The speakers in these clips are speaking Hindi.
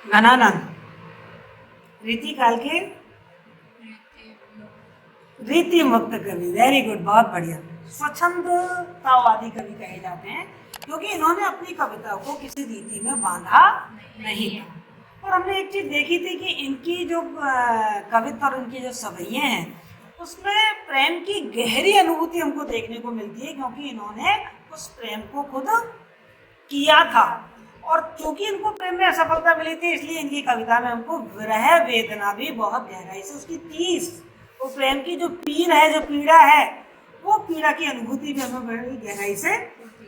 घनानंद रीति काल के रीति मुक्त कवि, वेरी गुड, बहुत बढ़िया। स्वच्छंदतावादी कवि कहे जाते हैं क्योंकि इन्होंने अपनी कविता को किसी रीति में बांधा नहीं था। और हमने एक चीज देखी थी कि इनकी जो कविता और इनकी जो सवैये हैं उसमें प्रेम की गहरी अनुभूति हमको देखने को मिलती है, क्योंकि इन्होंने उस प्रेम को खुद किया था। और चूंकि इनको प्रेम में असफलता मिली थी, इसलिए इनकी कविता में हमको विरह वेदना भी बहुत गहराई से, उसकी तीस, वो प्रेम की जो पीर है, जो पीड़ा है, वो पीड़ा की अनुभूति भी हमें बड़ी गहराई से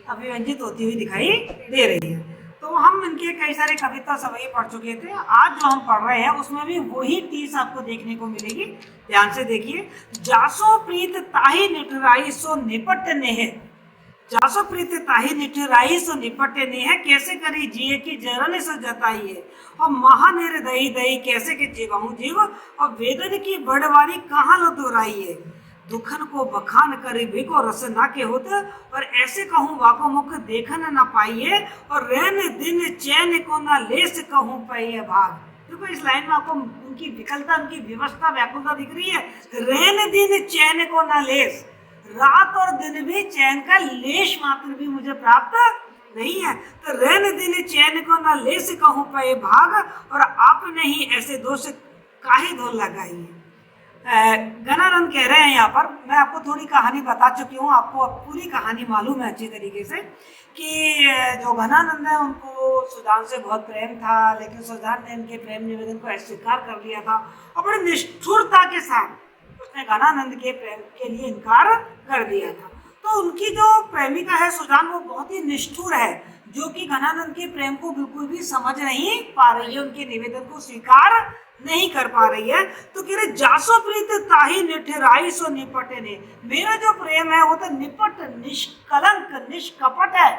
अभिव्यंजित होती हुई दिखाई दे रही है। तो हम इनके कई सारे कविता सवैये पढ़ चुके थे। आज जो हम पढ़ रहे हैं उसमें भी वही तीस आपको देखने को मिलेगी। ध्यान से देखिए। जासो प्रीत ताही निठुराई सो निपट नेह, जासो प्रीत ताही निठुराई सो निपटे नेह, कैसे करी जिए की जरन सो जताई है, और महानिर दही दही कैसे के जीवाऊं जीव, और वेदन की बड़वारी कहाँ लो दोहराई है, दुखन को बखान करे भिको रस ना के होते, और ऐसे कहूँ वाको मुख देखन न पाइए, और रहने दिन चैन को ना लेस कहूँ पाइए भाग। देखो इस लाइन में आपको उनकी विकलता, उनकी व्यवस्था, व्याकुलता दिख रही है। रहने दिन चैन को ना लेस, रात और दिन भी चैन का लेश मात्र भी मुझे प्राप्त नहीं है। तो रहने दिन चैन को ना लेस कहूँ पाए भाग, और आपने ही ऐसे दोष काहे धो लगाई है। घनानंद कह रहे हैं यहाँ पर, मैं आपको थोड़ी कहानी बता चुकी हूँ, आपको पूरी कहानी मालूम है अच्छी तरीके से, कि जो घनानंद है उनको सुजान से बहुत प्रेम था, लेकिन सुजान ने इनके प्रेम निवेदन को अस्वीकार कर लिया था, और बड़ी निष्ठुरता के साथ उसने घनानंद के प्रेम के लिए इनकार कर दिया था। तो उनकी जो प्रेमिका है सुजान, वो बहुत ही निष्ठुर है, जो कि घनानंद के प्रेम को बिल्कुल भी समझ नहीं पा रही है, उनके निवेदन को स्वीकार नहीं कर पा रही है। तो कह रहे जासो प्रीत ताही निठराई सो निपटे ने, मेरा जो प्रेम है वो तो निपट, निष्कलंक, निष्कपट है,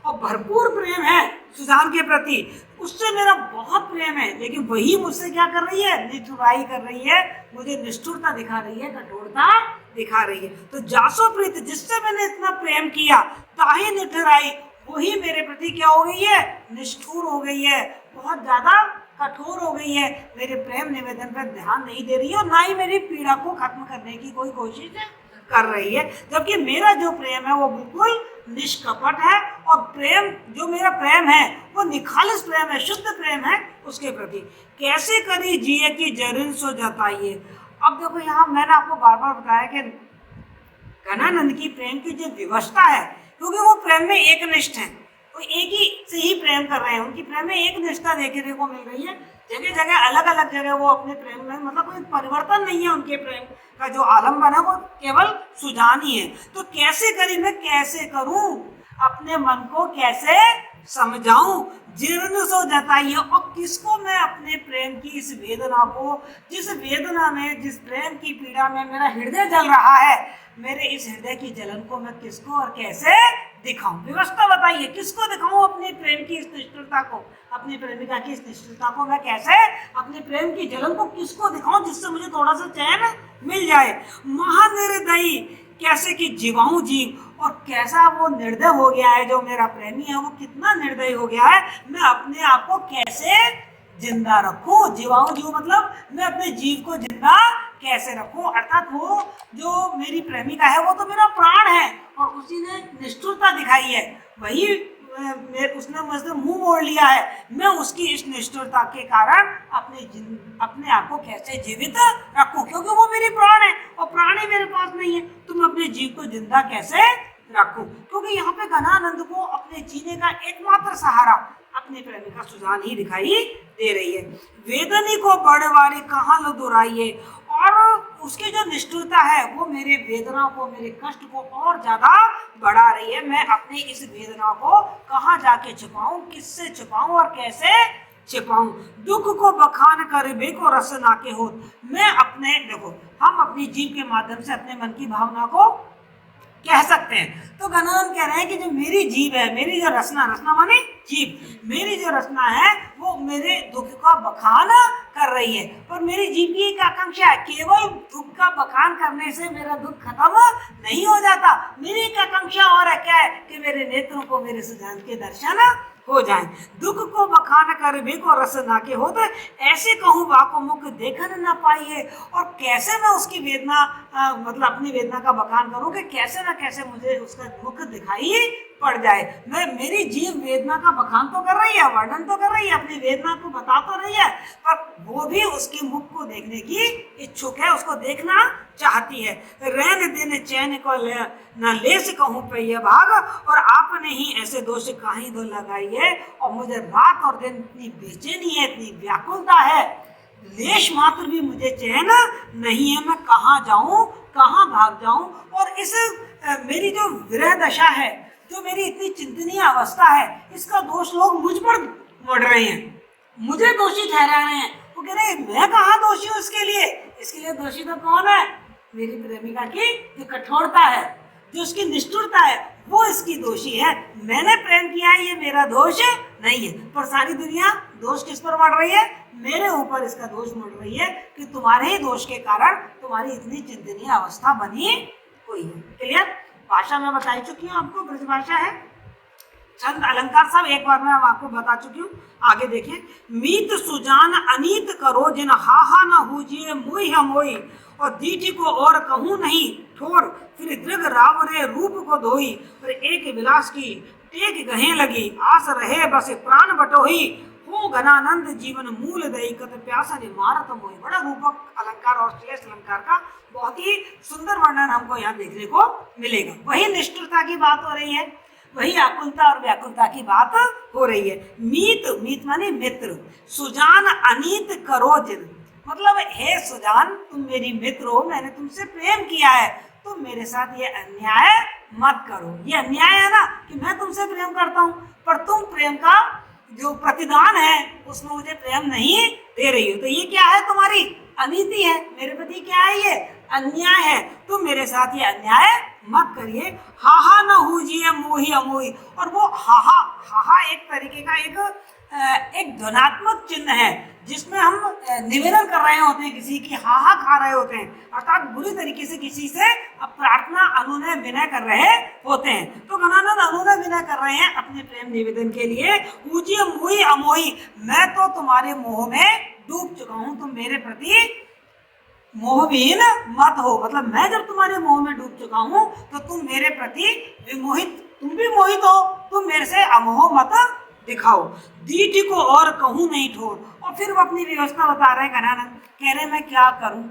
और भरपूर प्रेम है सुजान के प्रति, उससे मेरा बहुत प्रेम है, लेकिन वही मुझसे क्या कर रही है, निठुराई कर रही है, मुझे निष्ठुरता दिखा रही है, कठोरता दिखा रही है। तो जासो प्रीत, जिससे मैंने इतना प्रेम किया, ताही निठुराई, वही मेरे प्रति क्या हो गई है, निष्ठुर हो गई है, बहुत ज्यादा कठोर हो गई है, मेरे प्रेम निवेदन पर ध्यान नहीं दे रही है, और ना ही मेरी पीड़ा को खत्म करने की कोई कोशिश कर रही है। जबकि मेरा जो प्रेम है वो बिल्कुल निष्कपट है, और प्रेम, जो मेरा प्रेम है वो निखालिस प्रेम है, शुद्ध प्रेम है उसके प्रति। कैसे करी जिए की जरिन सो जताइए। अब देखो यहाँ मैंने आपको बार बार बताया कि घनानंद की प्रेम की जो विवशता है, क्योंकि वो प्रेम में एकनिष्ठ है, वो एक ही से ही प्रेम कर रहे हैं, उनकी प्रेम में एक निष्ठा देखने को मिल रही है। जगह जगह अलग अलग जगह वो अपने प्रेम में, मतलब कोई परिवर्तन नहीं है, उनके प्रेम का जो आलम्बन है वो केवल सुजान ही है। तो कैसे करी, मैं कैसे करूं, अपने मन को कैसे समझाऊं, जीर्ण सो जताइए, और किसको मैं अपने प्रेम की इस वेदना को, जिस वेदना में, जिस प्रेम की पीड़ा में मेरा हृदय जल रहा है, मेरे इस हृदय की जलन को मैं किसको और कैसे दिखाऊं। व्यवस्था बताइए, किसको दिखाऊं अपने प्रेम की इस निष्ठुरता को, अपनी प्रेमिका की इस निष्ठुरता को मैं कैसे, अपने प्रेम की जलन को किसको दिखाऊं, जिससे मुझे थोड़ा सा चैन मिल जाए। महानिर्दयी कैसे कि जीवाऊं जीव, और कैसा वो निर्दय हो गया है, जो मेरा प्रेमी है वो कितना निर्दयी हो गया है, मैं अपने आप को कैसे जिंदा रखूं। जीवाऊं जीव मतलब मैं अपने जीव को जिंदा कैसे रखूं, अर्थात वो जो मेरी प्रेमिका है वो तो मेरा प्राण है, और उसी ने निष्ठुरता दिखाई है, वही उसने मुझसे मुंह मोड़ लिया है, मैं उसकी इस निष्ठुरता के कारण अपने आप को कैसे जीवित रखूं, क्योंकि वो मेरी प्राण है, और प्राण ही मेरे पास नहीं है, तो मैं अपने जीव को जिंदा कैसे रखूं। क्योंकि यहाँ पे घनानंद को अपने जीने का एकमात्र सहारा अपनी प्रेमिका सुजान ही दिखाई दे रही है। वेदनी को बड़वारी कहाँ लो दोहराइए, और उसकी जो निष्ठुरता है वो मेरे वेदना को, मेरे कष्ट को और ज्यादा बढ़ा रही है। मैं अपनी इस वेदना को कहाँ जाके छुपाऊं, किससे छुपाऊं और कैसे छिपाऊं। दुख को बखान कर बेको रस ना के हो, मैं अपने, देखो हम अपनी जीव के माध्यम से अपने मन की भावना को कह सकते हैं। तो घनानंद कह रहे हैं कि जो मेरी जीव है, मेरी जो रचना, रचना माने जीव, मेरी जो रचना है वो मेरे दुख का बखान कर रही है, और मेरी जीव की एक आकांक्षा है, केवल दुख का बखान करने से मेरा दुख खत्म नहीं हो जाता। मेरी एक आकांक्षा और है, क्या है, कि मेरे नेत्रों को मेरे सुजान के दर्शन हो जाए। दुख को बखान कर भी को रस ना के हो, तो ऐसे कहूँ बाको मुख देखन न पाइए। और कैसे मैं उसकी वेदना मतलब अपनी वेदना का बखान करूँ कि कैसे ना कैसे मुझे उसका मुख दिखाई पड़ जाए। मैं मेरी जीव वेदना का बखान तो कर रही है, वर्णन तो कर रही है, अपनी वेदना को बता तो रही है, पर वो भी उसके मुख को देखने की इच्छुक है, उसको देखना चाहती है। रैन दिन चैन को न ले से कहूँ पे ये भाग, और आपने ही ऐसे दोष कहीं दो लगाई है। और मुझे रात और दिन इतनी बेचैनी है, इतनी व्याकुलता है, लेश मात्र भी मुझे चैन नहीं है। मैं कहाँ जाऊं, कहाँ भाग जाऊं। और इस मेरी जो विरह दशा है, जो मेरी इतनी चिंतनीय अवस्था है, इसका दोष लोग मुझ पर मोड़ रहे हैं, मुझे दोषी ठहरा रहे हैं। वो कह रहे हैं मैं कहाँ दोषी हूँ इसके लिए दोषी तो कौन है? मेरी प्रेमिका की जो कठोरता है, जो उसकी निष्ठुरता है, वो इसकी दोषी है। मैंने प्रेम किया है, ये मेरा दोष नहीं है। पर सारी दुनिया दोष किस पर मढ़ रही है? मेरे ऊपर इसका दोष मढ़ रही है कि तुम्हारे ही दोष के कारण तुम्हारी इतनी चिंतनीय अवस्था बनी हुई है। क्लियर? भाषा में बताई चुकी हूँ आपको, ब्रज भाषा है। छंद अलंकार सब एक बार में आपको बता चुकी हूँ। आगे देखिए, मीत सुजान अनीत करो जिन हाहा न हुजिए मोहि हमोई, और दीठी को और कहूँ नहीं ठोर, फिर दृग रावरे रूप को धोई, और एक विलास की टेक गहे लगी, आस रहे बस प्राण बटोही, हो घनानंद जीवन मूल दई कत प्यासा ने मारत मोहि। बड़ा रूपक अलंकार और श्रेष्ठ अलंकार का बहुत ही सुंदर वर्णन हमको यहाँ देखने को मिलेगा। वही निष्ठुरता की बात हो रही है, वही आकुलता और व्याकुलता की बात हो रही है। मीत माने मित्र, सुजान अनीत करो जिन, मतलब हे सुजान तुम मेरी मित्र हो, मैंने तुमसे प्रेम किया है, तुम मेरे साथ ये अन्याय मत करो। ये अन्याय है ना कि मैं तुमसे प्रेम करता हूँ, पर तुम प्रेम का जो प्रतिदान है उसमें मुझे प्रेम नहीं दे रही हो। तो ये क्या है? तुम्हारी अनीति है, मेरे प्रति क्या है? ये अन्याय है। तुम मेरे साथ ये अन्याय मत करिए। हाहा न हुजिए मोहि अमोहि, और वो हाहा एक तरीके का एक ध्वनात्मक चिन्ह है, जिसमें हम निवेदन कर रहे होते हैं, किसी की हाहा खा रहे होते हैं, अर्थात बुरी तरीके से किसी से प्रार्थना अनुनय विनय कर रहे होते हैं। तो घनानंद अनुनय विनय कर रहे हैं अपने प्रेम निवेदन के लिए। हुजिए मोहि अमोहि, मैं तो तुम्हारे मोह में डूब चुका हूँ, तुम मेरे प्रति मोहविहीन मत हो। मतलब मैं जब तुम्हारे मोह में डूब चुका हूँ तो तुम मेरे प्रति विमोहित, तुम भी मोहित हो, तुम मेरे से अमोह मत दिखाओ। दीठी को और कहूँ नहीं ठोर, और फिर वो अपनी व्यवस्था बता रहे हैं घनानंद, कह रहे मैं क्या करूं,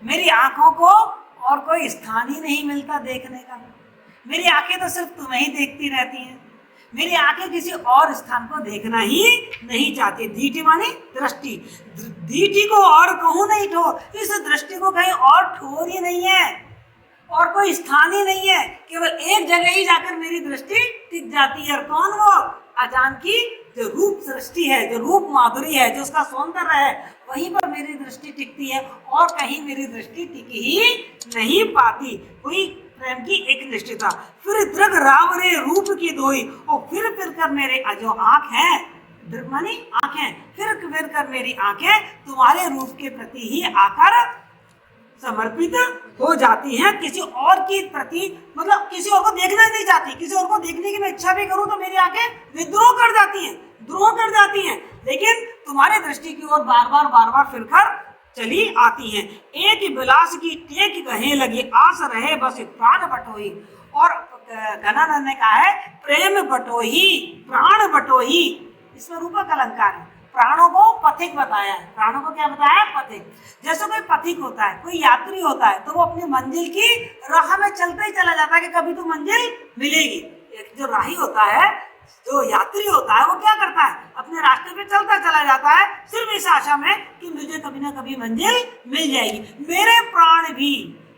मेरी आंखों को और कोई स्थान ही नहीं मिलता देखने का, मेरी आंखें तो सिर्फ तुम्हें ही देखती रहती हैं, मेरी आंखें किसी और स्थान को देखना ही नहीं चाहती। दीठी माने दृष्टि, दीठी को और कहूँ नहीं ठोर, इस दृष्टि को कहीं और ठोर ही नहीं है, और कोई स्थान ही नहीं है, केवल एक जगह ही जाकर मेरी दृष्टि टिक जाती है। और कौन? वो अजान की जो रूप सृष्टि है, जो रूप माधुरी है, जो उसका सौंदर्य है, वहीं पर मेरी दृष्टि टिकती है, और कहीं मेरी दृष्टि टिक ही नहीं पाती। कोई प्रेम की एक निष्ठता। फिर दृग रावरे रूप की धोई, और फिर कर मेरे जो आंख है, दृग मानी आंखें, फिर कर मेरी आंखें तुम्हारे रूप के प्रति ही आकर समर्पित हो जाती हैं, किसी और की प्रति, मतलब किसी और को देखना नहीं चाहती। किसी और को देखने की मैं इच्छा भी करूं तो मेरी आंखें विद्रोह कर जाती हैं, द्रोह कर जाती हैं, लेकिन तुम्हारे दृष्टि की ओर बार बार फिरकर चली आती हैं। एक विलास की टेक गहे लगी, आस रहे बस प्राण बटोही। और घनानंद ने कहा है प्रेम बटोही, प्राण बटोही, इसमें रूपक अलंकार है। प्राणों को पथिक बताया है। प्राणों को क्या बताया? पथिक। जैसे कोई पथिक होता है, कोई यात्री होता है, तो वो अपनी मंजिल की राह में चलते ही चला जाता है कि कभी तो मंजिल मिलेगी। एक जो राही होता है, जो यात्री होता है, वो क्या करता है? अपने रास्ते पे चलता चला जाता है, सिर्फ इस आशा में कि मुझे कभी ना कभी मंजिल मिल जाएगी। मेरे प्राण भी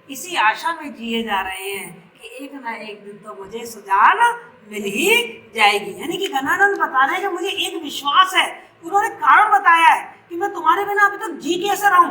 इसी आशा में जिए जा रहे हैं कि एक ना एक दिन तो मुझे सुजान मिल ही जाएगी। यानी कि घनानंद बता रहे हैं कि मुझे एक विश्वास है, उन्होंने कारण बताया है कि मैं तुम्हारे बिना अभी तक जी कैसे रहूं।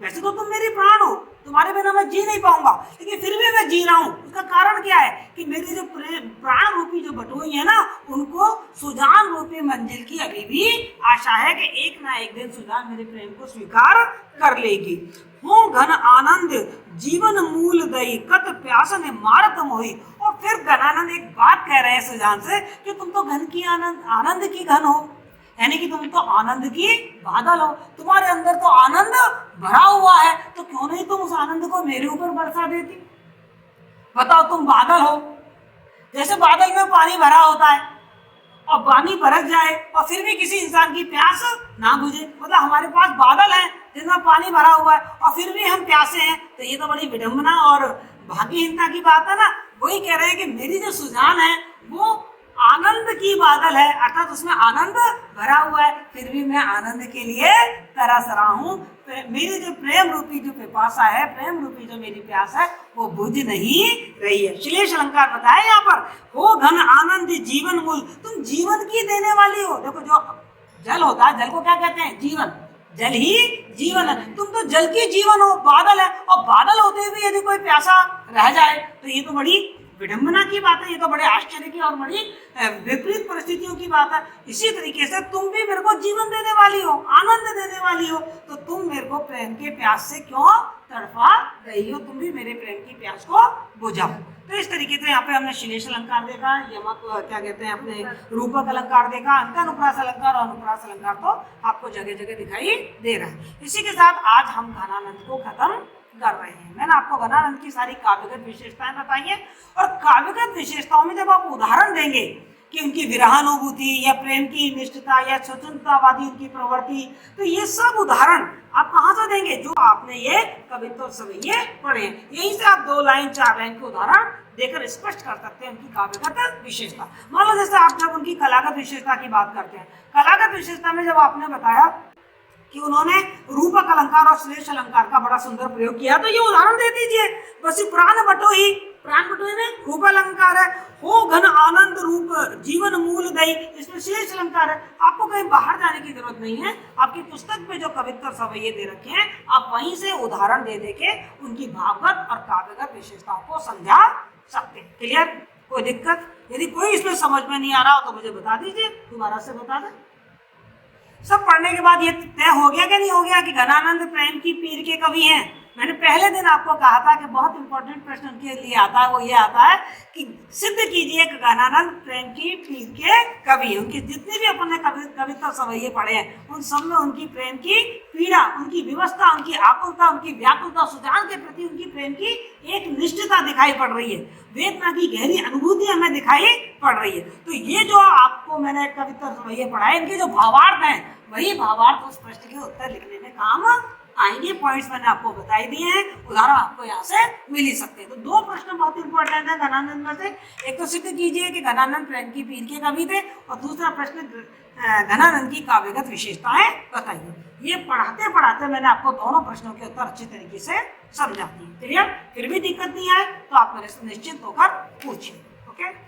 वैसे तो तुम मेरी प्राण हो, तुम्हारे बिना मैं जी नहीं पाऊंगा, लेकिन फिर भी मैं जी रहा हूँ। उसका कारण क्या है कि मेरी जो प्राण रूपी जो बटोई है ना, उनको सुजान रूपी मंजिल की अभी भी आशा है कि एक ना एक दिन सुजान मेरे प्रेम को स्वीकार कर लेगी। हो घन आनंद जीवन मूल दई कत प्यास ने मारत मोही। और फिर घनानंद एक बात कह रहे हैं सुजान से कि तुम तो घन की आनंद की घन हो, यानी कि तुम तो आनंद की बादल हो, तुम्हारे अंदर तो आनंद भरा हुआ है, तो क्यों नहीं तुम उस आनंद को मेरे ऊपर बरसा देती। बताओ, तुम बादल हो, जैसे बादल में पानी भरा होता है और पानी बरस जाए और फिर भी किसी इंसान की प्यास ना बुझे, मतलब हमारे पास बादल है जिसमें पानी भरा हुआ है और फिर भी हम प्यासे हैं, तो ये तो बड़ी विडंबना और भाग्यहीनता की बात है ना। वही कह रहे हैं कि मेरी जो सुजान है वो आनंद की बादल है, अर्थात उसमें आनंद भरा हुआ है, फिर भी मैं आनंद के लिए तरस रहा हूँ। मेरी जो प्रेम रूपी जो पिपासा है, प्रेम रूपी जो मेरी प्यास है, वो बुझ नहीं रही है। श्लेष अलंकार बताया यहाँ पर, हो घन आनंद जीवन मूल, तुम जीवन की देने वाली हो। देखो, जो जल होता है, जल को क्या कहते हैं? जीवन। जल ही जीवन है, तुम तो जल की जीवन हो, बादल है, और बादल होते हुए यदि कोई प्यासा रह जाए तो ये तो बड़ी विडंबना की बात है, ये तो बड़े आश्चर्य की और बड़ी विपरीत परिस्थितियों की बात है। इसी तरीके से तुम भी मेरे को जीवन देने वाली हो, आनंद देने वाली हो, तो तुम मेरे को प्रेम के प्यास से क्यों तड़पा रही हो? तुम भी मेरे प्रेम की प्यास को बुझाओ। तो इस तरीके से यहाँ पे हमने श्लेष अलंकार देखा, यमक क्या कहते हैं अपने रूपक अलंकार देखा, अंत अनुप्रास अलंकार और अनुप्रास अलंकार तो आपको जगह जगह दिखाई दे रहा है। इसी के साथ आज हम घनानंद को खत्म कर रहे हैं। मैंने आपको घनानंद की सारी काव्यगत विशेषताएं बताई है, और काव्यगत विशेषताओं में जब आप उदाहरण देंगे कि उनकी विरहानुभूति या प्रेम की निष्ठता या स्वतंत्रतावादी उनकी प्रवृत्ति, तो ये सब उदाहरण आप कहाँ से देंगे? जो आपने ये कवित्व और सवैये पढ़े हैं, यहीं से आप 2 लाइन 4 लाइन के उदाहरण देकर स्पष्ट कर सकते हैं उनकी काव्यगत विशेषता। मान लो जैसे आप जब उनकी कलागत विशेषता की बात करते हैं, कलागत विशेषता में जब आपने बताया कि उन्होंने रूपक अलंकार और श्लेष अलंकार का बड़ा सुंदर प्रयोग किया, तो ये उदाहरण दे दीजिए। बस प्राण बटोही, प्राण बटोही में रूप अलंकार है, हो घन आनंद रूप जीवन मूल दई, इसमें श्लेष अलंकार है। आपको कहीं बाहर जाने की जरूरत नहीं है, आपकी पुस्तक में जो कवित्व सवैये दे रखे हैं, आप वहीं से उदाहरण दे देके उनकी भावगत और काव्यगत विशेषताओं को समझा सकते हैं। क्लियर? कोई दिक्कत? यदि कोई इसमें समझ में नहीं आ रहा हो तो मुझे बता दीजिए, दोबारा से बता दें। सब पढ़ने के बाद ये तय हो गया कि नहीं हो गया कि घनानंद प्रेम की पीर के कवि हैं? मैंने पहले दिन आपको कहा था कि बहुत इंपॉर्टेंट प्रश्न उनके लिए आता है, वो ये आता है कि सिद्ध कीजिए कि घनानंद प्रेम की पीर के कवि हैं। उनके जितने भी अपन ने कविता सवैये पढ़े हैं, उन सब में उनकी प्रेम की पीड़ा, उनकी विवस्था, उनकी आकुलता, उनकी व्याकुलता, सुजान के प्रति उनकी प्रेम की एक निष्ठता दिखाई पड़ रही है, वेदना की गहरी अनुभूति हमें दिखाई पड़ रही है। तो ये जो आपको मैंने कविता सवैये पढ़ाए, इनके जो भावार्थ हैं, वही भावार्थ उस प्रश्न के उत्तर लिखने में काम आएंगे। पॉइंट्स मैंने आपको बताई दिए हैं, उदाहरण आपको यहाँ से मिल ही सकते हैं। तो 2 प्रश्न बहुत इंपॉर्टेंट है घनानंद में से। एक तो सिद्ध कीजिए कि घनानंद प्रेम की पीर के कवि थे, और दूसरा प्रश्न घनानंद की काव्यगत विशेषताएं बताइए। ये पढ़ाते पढ़ाते मैंने आपको दोनों प्रश्नों के उत्तर अच्छे तरीके से समझा दिए। क्लियर? फिर भी दिक्कत नहीं आए तो आप मेरे से निश्चिंत होकर पूछिए। ओके।